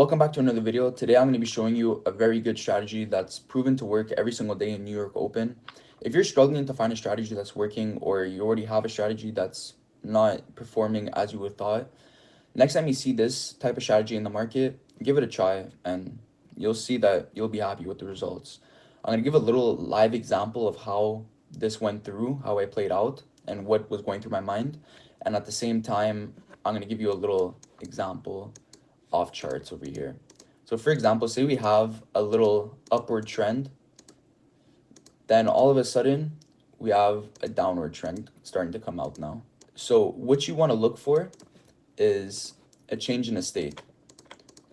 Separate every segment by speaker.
Speaker 1: welcome back to another video. Today I'm going to be showing you a very good strategy that's proven to work every single day in New York Open. If you're struggling to find a strategy that's working, or you already have a strategy that's not performing as you would thought, next time you see this type of strategy in the market, give it a try and you'll see that you'll be happy with the results. I'm going to give a little live example of how this went through, how I played out, and what was going through my mind. And at the same time, I'm going to give you a little example off charts over here. So for example, say we have a little upward trend, then all of a sudden we have a downward trend starting to come out now. So what you want to look for is a change in the state.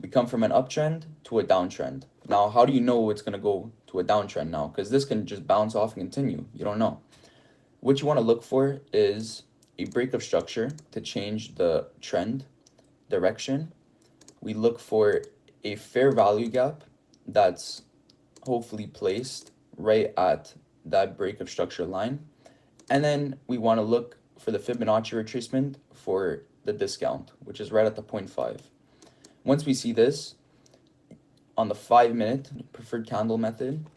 Speaker 1: We come from an uptrend to a downtrend. Now, how do you know it's going to go to a downtrend now? Because this can just bounce off and continue. You don't know. What you want to look for is a break of structure to change the trend direction. We look for a fair value gap that's hopefully placed right at that break of structure line. And then we want to look for the Fibonacci retracement for the discount, which is right at the 0.5. Once we see this on the 5-minute preferred candle method,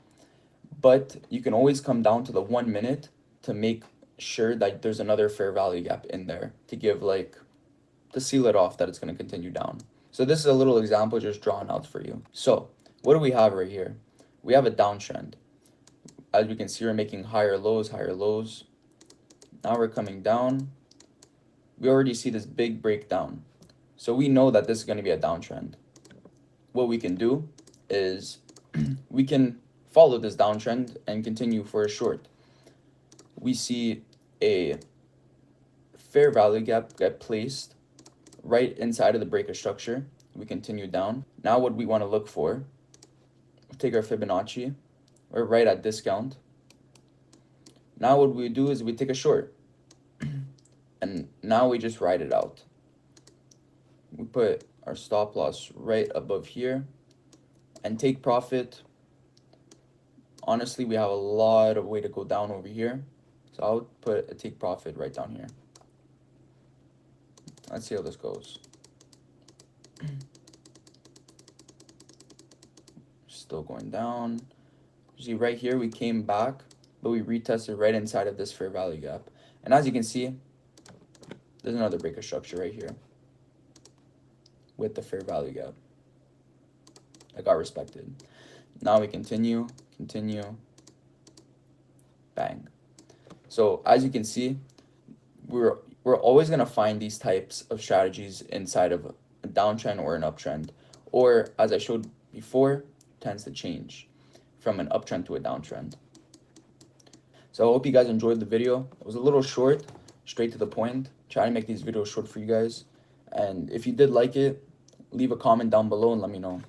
Speaker 1: but you can always come down to the 1 minute to make sure that there's another fair value gap in there to give to seal it off that it's going to continue down. So this is a little example just drawn out for you. So what do we have right here? We have a downtrend. As we can see, we're making higher lows, higher lows. Now we're coming down. We already see this big breakdown. So we know that this is going to be a downtrend. What we can do is we can follow this downtrend and continue for a short. We see a fair value gap get placed right inside of the break of structure. We continue down. Now what we want to look for, take our Fibonacci, we're right at discount. Now what we do is we take a short, and now we just ride it out. We put our stop loss right above here and take profit. Honestly, we have a lot of way to go down over here, so I'll put a take profit right down here. Let's see how this goes. Still going down. You see right here we came back, but we retested right inside of this fair value gap. And as you can see, there's another break of structure right here with the fair value gap that got respected. Now we continue, bang. So as you can see, we're always going to find these types of strategies inside of a downtrend or an uptrend, or as I showed before, tends to change from an uptrend to a downtrend. So I hope you guys enjoyed the video. It was a little short, straight to the point. Try to make these videos short for you guys. And if you did like it, leave a comment down below and let me know.